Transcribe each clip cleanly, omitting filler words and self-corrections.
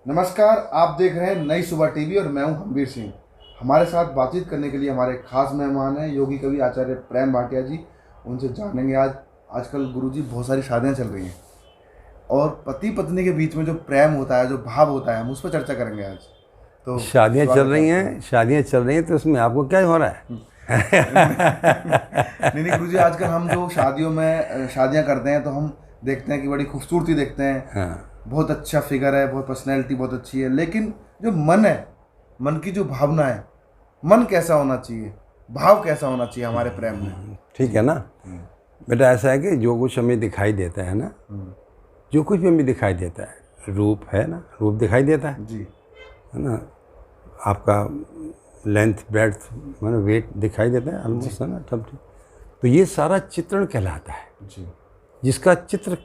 नमस्कार, आप देख रहे हैं नई सुबह टीवी और मैं हूं हम्बीर सिंह। हमारे साथ बातचीत करने के लिए हमारे खास मेहमान हैं योगी कवि आचार्य प्रेम भाटिया जी। उनसे जानेंगे आज आजकल गुरुजी बहुत सारी शादियां चल रही हैं और पति पत्नी के बीच में जो प्रेम होता है, जो भाव होता है, हम उस पर चर्चा करेंगे आज। तो शादियाँ चल रही हैं तो उसमें आपको क्या हो रहा है? नहीं गुरुजी, आजकल हम जो शादियों में शादियां करते हैं तो हम देखते हैं कि बड़ी खूबसूरती देखते हैं। हाँ। बहुत अच्छा फिगर है, बहुत पर्सनैलिटी बहुत अच्छी है, लेकिन जो मन है, मन की जो भावना है, मन कैसा होना चाहिए, भाव कैसा होना चाहिए हमारे प्रेम में? ठीक है ना बेटा, ऐसा है कि जो कुछ हमें दिखाई देता है ना, जो कुछ भी हमें दिखाई देता है, रूप है ना, रूप दिखाई देता है जी, है ना, आपका लेंथ ब्रेड्थ मैंने वेट दिखाई देता है ऑलमोस्ट, है ना, सब ठीक। तो ये सारा चित्रण कहलाता है। जी, जिसका चित्र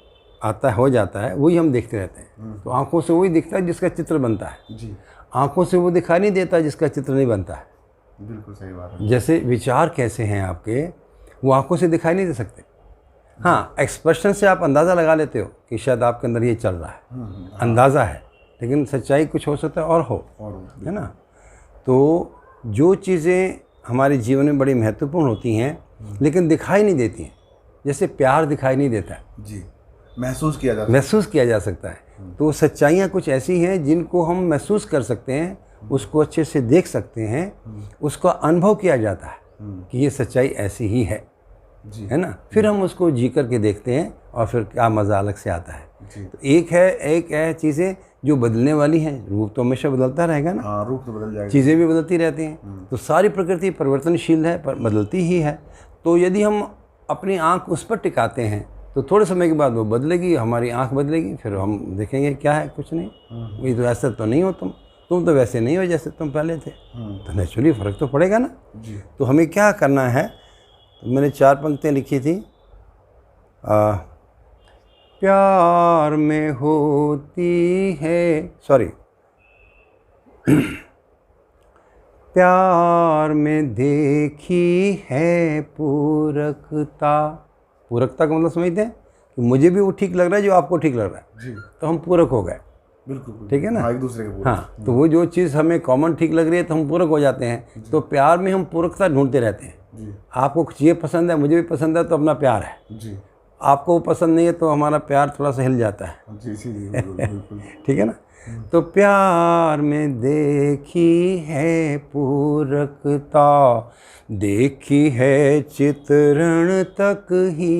आता हो जाता है वही हम देखते रहते हैं। तो आंखों से वही दिखता है जिसका चित्र बनता है। जी, आंखों से वो दिखाई नहीं देता जिसका चित्र नहीं बनता है। बिल्कुल सही बात है। जैसे विचार कैसे हैं आपके, वो आंखों से दिखाई नहीं दे सकते। हाँ, एक्सप्रेशन से आप अंदाज़ा लगा लेते हो कि शायद आपके अंदर ये चल रहा है, अंदाज़ा है, लेकिन सच्चाई कुछ हो सकता है और हो, है ना। तो जो चीज़ें हमारे जीवन में बड़ी महत्वपूर्ण होती हैं लेकिन दिखाई नहीं देती हैं, जैसे प्यार दिखाई नहीं देता है, जी, महसूस किया जा सकता है। तो सच्चाइयाँ कुछ ऐसी हैं जिनको हम महसूस कर सकते हैं, उसको अच्छे से देख सकते हैं, उसका अनुभव किया जाता है कि ये सच्चाई ऐसी ही है, जी, है ना। फिर हम उसको जी करके देखते हैं और फिर क्या मज़ा अलग से आता है। जी। तो एक है चीज़ें जो बदलने वाली हैं। रूप तो हमेशा बदलता रहेगा ना, हाँ, रूप तो बदल जाएगा, चीज़ें भी बदलती रहती हैं। तो सारी प्रकृति परिवर्तनशील है, पर बदलती ही है। तो यदि हम अपनी आँख उस पर टिकाते हैं तो थोड़े समय के बाद वो बदलेगी, हमारी आँख बदलेगी, फिर हम देखेंगे क्या है, कुछ नहीं, वही तो ऐसा तो नहीं हो तुम तो वैसे नहीं हो जैसे तुम पहले थे। तो नेचुरली फ़र्क तो पड़ेगा ना। जी, तो हमें क्या करना है, तो मैंने 4 पंक्तियाँ लिखी थी। प्यार में होती है, प्यार में देखी है पूरकता। पूरकता का मतलब समझते हैं कि मुझे भी वो ठीक लग रहा है जो आपको ठीक लग रहा है, जी, तो हम पूरक हो गए। बिल्कुल, ठीक है ना। हाँ, एक दूसरे के पूरे। हाँ, तो वो जो चीज़ हमें कॉमन ठीक लग रही है तो हम पूरक हो जाते हैं। तो प्यार में हम पूरकता ढूंढते रहते हैं। जी, आपको कुछ ये पसंद है, मुझे भी पसंद है, तो अपना प्यार है। जी, आपको वो पसंद नहीं है तो हमारा प्यार थोड़ा सा हिल जाता है। जी, इसीलिए बिल्कुल। ठीक है ना। तो प्यार में देखी है पूरकता, देखी है चित्रण तक ही।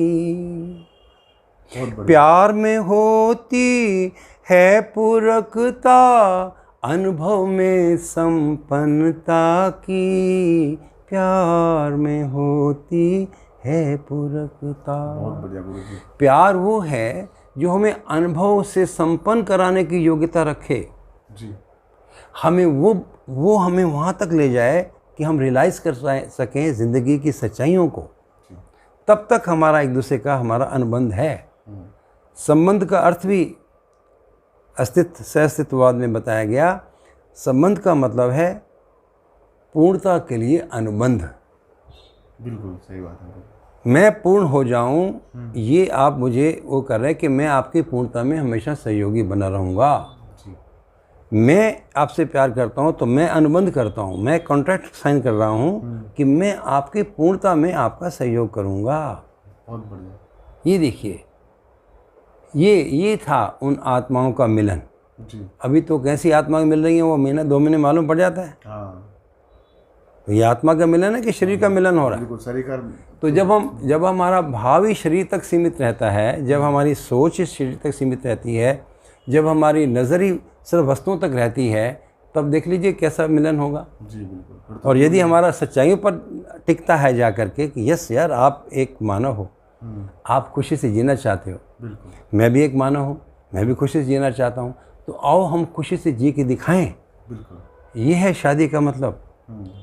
बहुत बढ़िया। प्यार में होती है पूरकता, अनुभव में संपन्नता की। प्यार में होती है पूरकता। बहुत बढ़िया गुरु जी। प्यार वो है जो हमें अनुभव से संपन्न कराने की योग्यता रखे। जी, हमें वो हमें वहाँ तक ले जाए कि हम रियलाइज़ कर सकें ज़िंदगी की सच्चाइयों को। तब तक हमारा एक दूसरे का हमारा अनुबंध है। संबंध का अर्थ भी सहअस्तित्ववाद में बताया गया। संबंध का मतलब है पूर्णता के लिए अनुबंध। बिल्कुल सही बात है। मैं पूर्ण हो जाऊं, ये आप मुझे वो कर रहे हैं कि मैं आपकी पूर्णता में हमेशा सहयोगी बना रहूँगा। जी, मैं आपसे प्यार करता हूँ तो मैं अनुबंध करता हूँ, मैं कॉन्ट्रैक्ट साइन कर रहा हूँ कि मैं आपकी पूर्णता में आपका सहयोग करूँगा। बहुत बढ़िया। ये देखिए, ये था उन आत्माओं का मिलन। जी, अभी तो कैसी आत्मा मिल रही है वो महीना 2 महीने मालूम पड़ जाता है। हाँ, तो ये आत्मा का मिलन है कि शरीर का मिलन हो रहा है। बिल्कुल शरीर का। तो जब हमारा भाव ही शरीर तक सीमित रहता है, जब हमारी सोच इस शरीर तक सीमित रहती है, जब हमारी नज़र ही सिर्फ वस्तुओं तक रहती है, तब देख लीजिए कैसा मिलन होगा। जी, बिल्कुल। और यदि हमारा सच्चाइयों पर टिकता है जा करके कि यस यार, आप एक मानव हो, आप खुशी से जीना चाहते हो, बिल्कुल, मैं भी एक मानव हूँ, मैं भी खुशी से जीना चाहता हूँ, तो आओ हम खुशी से जी के दिखाएं। बिल्कुल। ये है शादी का मतलब।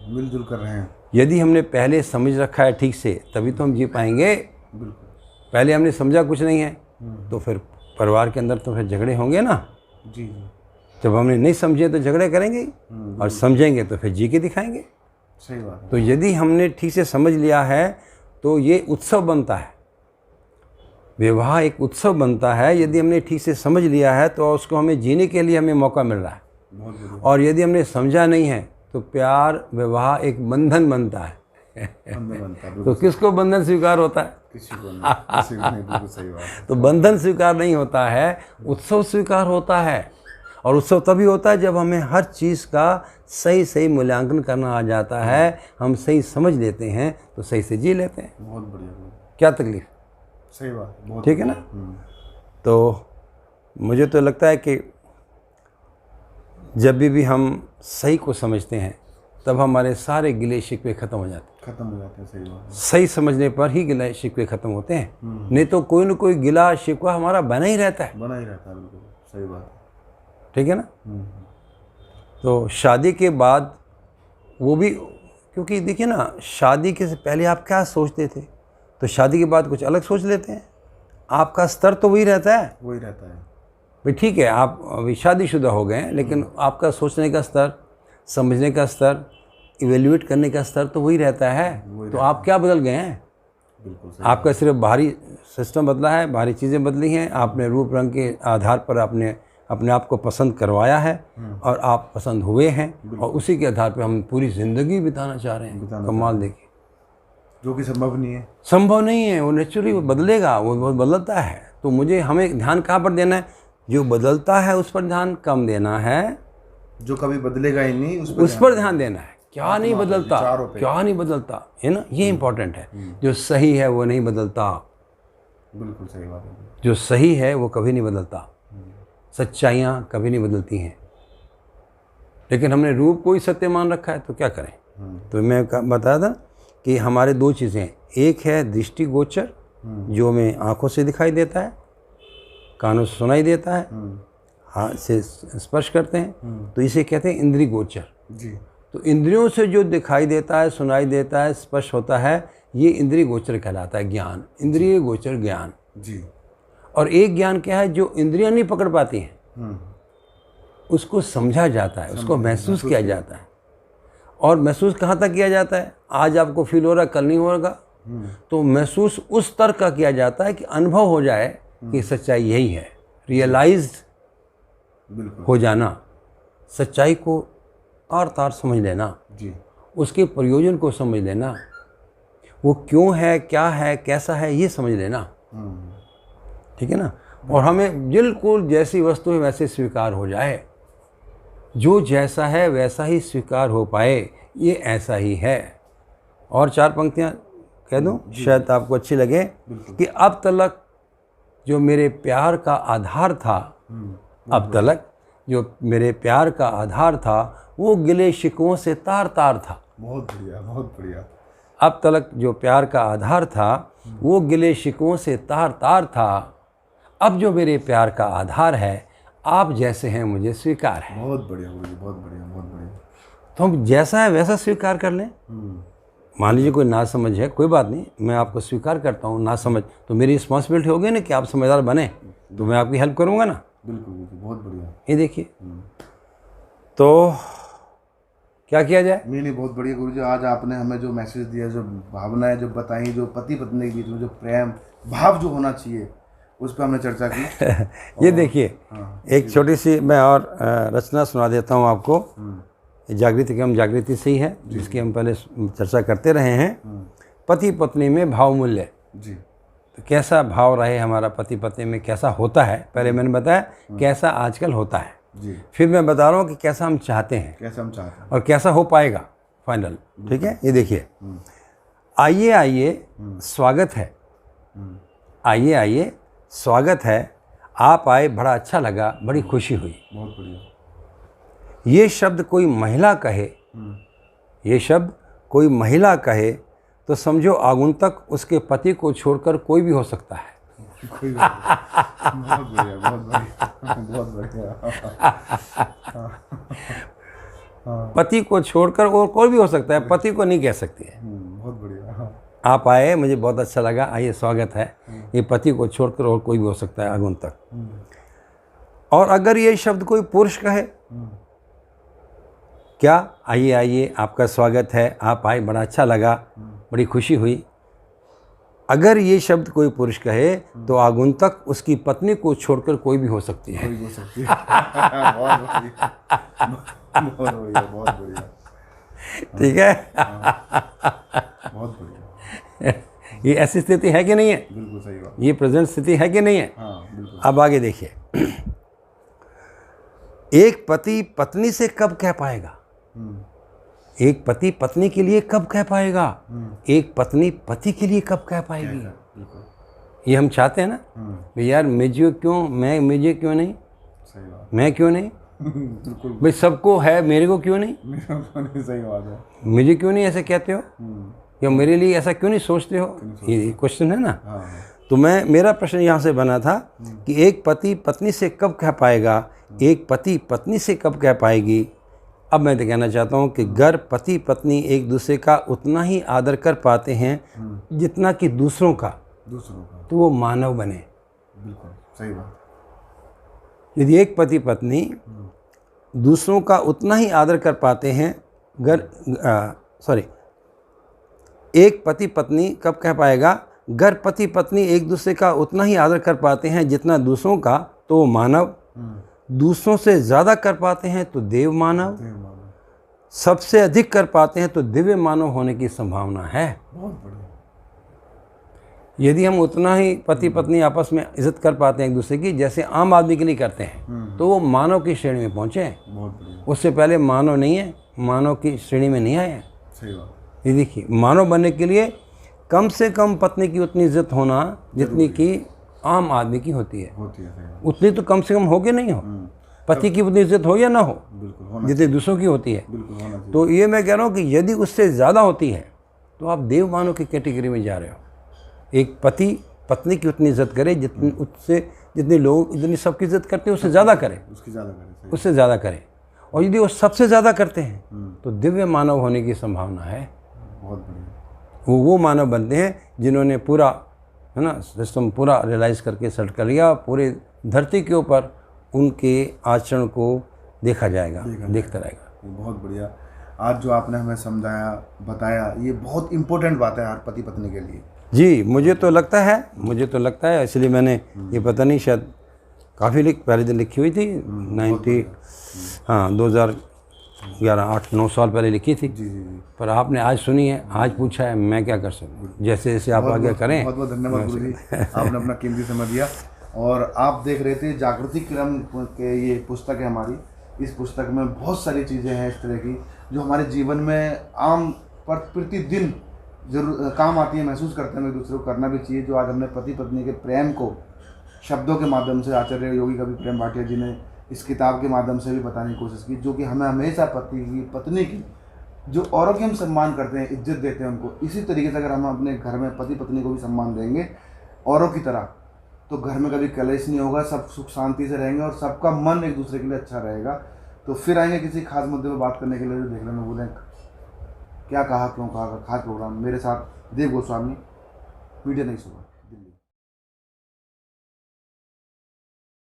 मिलजुल कर रहे हैं। यदि हमने पहले समझ रखा है ठीक से, तभी तो हम जी पाएंगे। बिल्कुल। पहले हमने समझा कुछ नहीं है तो फिर परिवार के अंदर तो फिर झगड़े होंगे ना। जी, जी, जब हमने नहीं समझे तो झगड़े करेंगे और समझेंगे तो फिर जी के दिखाएंगे। सही बात है। तो यदि हमने ठीक से समझ लिया है तो ये उत्सव बनता है। विवाह एक उत्सव बनता है, यदि हमने ठीक से समझ लिया है तो उसको हमें जीने के लिए हमें मौका मिल रहा है। बहुत बढ़िया। और यदि हमने समझा नहीं है तो प्यार विवाह एक बंधन बनता है। बंधन बनता है, तो किसको बंधन स्वीकार होता है? किसी को नहीं, किसी को नहीं, बिल्कुल सही बात है। तो बंधन स्वीकार नहीं होता है, उत्सव स्वीकार होता है। और उत्सव तभी होता है जब हमें हर चीज़ का सही सही मूल्यांकन करना आ जाता है, हम सही समझ लेते हैं तो सही से जी लेते हैं। बहुत बढ़िया, क्या तकलीफ? सही बात, बहुत ठीक है ना? तो मुझे तो लगता है कि जब भी हम सही को समझते हैं तब हमारे सारे गिले शिकवे ख़त्म हो जाते हैं। खत्म हो जाते हैं, सही बात है। सही समझने पर ही गिले शिकवे ख़त्म होते हैं, नहीं तो कोई न कोई गिला शिकवा हमारा बना ही रहता है। बना ही रहता है, बिल्कुल सही बात है। ठीक है ना? तो शादी के बाद वो भी, क्योंकि देखिए ना, शादी के से पहले आप क्या सोचते थे, तो शादी के बाद कुछ अलग सोच लेते हैं। आपका स्तर तो वही रहता है, वही रहता है। भाई ठीक है, आप अभी शादीशुदा हो गए हैं, लेकिन आपका सोचने का स्तर, समझने का स्तर, इवेल्युएट करने का स्तर तो वही रहता है। तो आप क्या बदल गए हैं? बिल्कुल सही। आपका सिर्फ बाहरी सिस्टम बदला है, बाहरी चीज़ें बदली हैं, आपने रूप रंग के आधार पर आपने अपने आप को पसंद करवाया है और आप पसंद हुए हैं, और उसी के आधार पर हम पूरी ज़िंदगी बिताना चाह रहे हैं। कमाल देखिए, जो कि संभव नहीं है। संभव नहीं है, वो नेचुरली वो बदलेगा, वो बदलता है। तो मुझे हमें ध्यान कहाँ पर देना है? जो बदलता है उस पर ध्यान कम देना है, जो कभी बदलेगा ही नहीं उस पर ध्यान देना है। क्या नहीं बदलता, विचारों पे। क्या नहीं बदलता, है ना? ये इंपॉर्टेंट है। जो सही है वो नहीं बदलता, बिल्कुल सही बात है। जो सही है वो कभी नहीं बदलता, सच्चाइयाँ कभी नहीं बदलती हैं। लेकिन हमने रूप को ही सत्य मान रखा है, तो क्या करें? तो मैं बताया था कि हमारे दो चीज़ें हैं। एक है दृष्टिगोचर, जो हमें आँखों से दिखाई देता है, कानों से सुनाई देता है, हाथ से स्पर्श करते हैं, तो इसे कहते हैं इंद्रिय गोचर। जी। तो इंद्रियों से जो दिखाई देता है, सुनाई देता है, स्पर्श होता है, ये इंद्रिय गोचर कहलाता है, ज्ञान, इंद्रिय गोचर ज्ञान। जी। और एक ज्ञान क्या है, जो इंद्रियां नहीं पकड़ पाती हैं, उसको समझा जाता है, उसको महसूस किया जाता है। और महसूस कहाँ तक किया जाता है? आज आपको फील हो रहा है, कल नहीं होगा, तो महसूस उस स्तर का किया जाता है कि अनुभव हो जाए कि सच्चाई यही है। रियलाइज्ड बिल्कुल हो जाना, सच्चाई को तार तार समझ लेना, जी। उसके प्रयोजन को समझ लेना, वो क्यों है, क्या है, कैसा है, ये समझ लेना। ठीक है ना? और हमें बिल्कुल जैसी वस्तु है वैसे स्वीकार हो जाए, जो जैसा है वैसा ही स्वीकार हो पाए, ये ऐसा ही है। और चार पंक्तियाँ कह दूँ, शायद आपको अच्छी लगे, कि अब तलक जो मेरे प्यार का आधार था, अब तलक जो मेरे प्यार का आधार था, वो गिले शिकवों से तार तार था। बहुत बढ़िया, बहुत बढ़िया। अब तलक जो प्यार का आधार था, वो गिले शिकवों से तार तार था। अब जो मेरे प्यार का आधार है, आप जैसे हैं मुझे स्वीकार है। बहुत बढ़िया गुरुजी, बहुत बढ़िया, बहुत बढ़िया। तो हम जैसा है वैसा स्वीकार कर लें। मान लीजिए कोई ना समझ है, कोई बात नहीं, मैं आपको स्वीकार करता हूँ। ना समझ तो मेरी रिस्पॉन्सिबिलिटी होगी ना कि आप समझदार बने, तो मैं आपकी हेल्प करूँगा ना। बिल्कुल गुरुजी, बहुत बढ़िया। ये देखिए, तो क्या किया जाए? नहीं, बहुत बढ़िया गुरुजी। आज आपने हमें जो मैसेज दिया, जो भावनाएं जो बताई, जो पति पत्नी के बीच में जो प्रेम भाव जो होना चाहिए, उस पर हमने चर्चा की। ये देखिए, एक छोटी सी मैं और रचना सुना देता हूँ आपको। जागृति की हम जागृति से ही है, जिसकी हम पहले चर्चा करते रहे हैं। पति पत्नी में भाव मूल्य जी। तो कैसा भाव रहे हमारा पति पत्नी में, कैसा होता है, पहले मैंने बताया कैसा आजकल होता है जी। फिर मैं बता रहा हूँ कि कैसा हम चाहते हैं, कैसे हम चाहते हैं और कैसा हो पाएगा फाइनल। ठीक है, ये देखिए, आइए आइए स्वागत है, आइए आइए स्वागत है, आप आए बड़ा अच्छा लगा, बड़ी खुशी हुई। बहुत बढ़िया। ये शब्द कोई महिला कहे, ये शब्द कोई महिला कहे तो समझो आगुन्तक उसके पति को छोड़कर कोई भी हो सकता है। कोई बात नहीं। बहुत बढ़िया, बहुत बढ़िया, बहुत बढ़िया। पति को छोड़कर और कोई भी हो सकता है, पति को नहीं कह सकती है। बहुत बढ़िया। आप आए, मुझे बहुत अच्छा लगा, आइए स्वागत है। ये पति को छोड़कर और कोई भी हो सकता है आगुन्तक। और अगर ये शब्द कोई पुरुष कहे, क्या, आइए आइए आपका स्वागत है, आप आए बड़ा अच्छा लगा, बड़ी खुशी हुई, अगर ये शब्द कोई पुरुष कहे तो आगुंतक उसकी पत्नी को छोड़कर कोई भी हो सकती है। कोई हो सकती है। बहुत बढ़िया, बहुत बढ़िया, बहुत बढ़िया, ठीक है। बहुत बढ़िया। ये ऐसी स्थिति है कि नहीं है? बिल्कुल सही बात। ये प्रेजेंट स्थिति है कि नहीं है? हाँ बिल्कुल। अब आगे देखिए, एक पति पत्नी से कब कह पाएगा? एक पति पत्नी के लिए कब कह पाएगा? एक पत्नी पति के लिए कब कह पाएगी? बिल्कुल ये हम चाहते हैं ना भाई, यार मुझे क्यों, मुझे क्यों नहीं, सही बात। मैं क्यों नहीं, बिल्कुल भाई सबको है, मेरे को क्यों नहीं, सही बात है। मुझे क्यों नहीं ऐसे कहते हो, या मेरे लिए ऐसा क्यों नहीं सोचते हो? ये क्वेश्चन है ना। हाँ तो मेरा प्रश्न यहाँ से बना था कि एक पति पत्नी से कब कह पाएगा, एक पति पत्नी से कब कह पाएगी। अब मैं तो कहना चाहता हूँ कि घर पति पत्नी एक दूसरे का उतना ही आदर कर पाते हैं जितना कि दूसरों का, तो वो मानव बने। बिल्कुल सही बात। यदि एक पति पत्नी दूसरों का उतना ही आदर कर पाते हैं, एक पति पत्नी कब कह पाएगा, घर पति पत्नी एक दूसरे का उतना ही आदर कर पाते हैं जितना दूसरों का, तो वो मानव। दूसरों से ज़्यादा कर पाते हैं तो देव मानव, सबसे अधिक कर पाते हैं तो दिव्य मानव होने की संभावना है। बहुत बढ़िया। यदि हम उतना ही पति पत्नी आपस में इज्जत कर पाते हैं एक दूसरे की जैसे आम आदमी के लिए करते हैं, तो वो मानव की श्रेणी में पहुँचे हैं। बहुत बढ़िया। उससे पहले मानव नहीं है, मानव की श्रेणी में नहीं आए हैं। सही बात। ये देखिए, मानव बनने के लिए कम से कम पत्नी की उतनी इज्जत होना जितनी कि आम आदमी की होती है। सही बात। उतनी तो कम से कम हो कि नहीं हो। पति की उतनी इज्जत हो या ना हो, बिल्कुल होना जितनी दूसरों की होती है। बिल्कुल होना चाहिए। तो ये मैं कह रहा हूँ कि यदि उससे ज़्यादा होती है तो आप देव मानव की कैटेगरी में जा रहे हो। एक पति पत्नी की उतनी इज्जत करे जितनी लोग इतनी सबकी इज्जत करते हैं, उससे ज़्यादा करे, उसकी ज़्यादा करें। उससे ज़्यादा करे। और यदि वो सबसे ज़्यादा करते हैं तो दिव्य मानव होने की संभावना है। बहुत बढ़िया। वो मानव बनते हैं जिन्होंने पूरा, है ना, सिस्टम पूरा रियलाइज़ करके सेट कर लिया। पूरे धरती के ऊपर उनके आचरण को देखा जाएगा, देखता रहेगा। बहुत बढ़िया। आज जो आपने हमें समझाया, बताया, ये बहुत इम्पोर्टेंट बात है हर पति पत्नी के लिए। जी, मुझे तो लगता है, इसलिए मैंने ये पता नहीं शायद काफ़ी पहले दिन लिखी हुई थी, 2011 8-9 साल पहले लिखी थी। जी। पर आपने आज सुनी है, आज पूछा है, मैं क्या कर सकूँ। जैसे जैसे आप आगे करें। बहुत बहुत धन्यवाद गुरु जी, आपने अपना कीमती समय दिया। और आप देख रहे थे जागृति क्रम के ये पुस्तक है हमारी। इस पुस्तक में बहुत सारी चीज़ें हैं इस तरह की जो हमारे जीवन में आम पर प्रतिदिन जरूर काम आती है, महसूस करते हैं, एक दूसरे को करना भी चाहिए। जो आज हमने पति पत्नी के प्रेम को शब्दों के माध्यम से आचार्य योगी कवि प्रेम भाटिया जी ने इस किताब के माध्यम से भी बताने की कोशिश की, जो कि हमें हमेशा पति की पत्नी की जो औरों की हम सम्मान करते हैं, इज्जत देते हैं उनको, इसी तरीके से अगर हम अपने घर में पति पत्नी को भी सम्मान देंगे औरों की तरह, तो घर में कभी कलेश नहीं होगा, सब सुख शांति से रहेंगे और सबका मन एक दूसरे के लिए अच्छा रहेगा। तो फिर आएंगे किसी खास मुद्दे पर बात करने के लिए। देखने में बोलें क्या कहा, क्यों कहा, खास प्रोग्राम। मेरे साथ देव गोस्वामी, वीडियो नहीं सुना।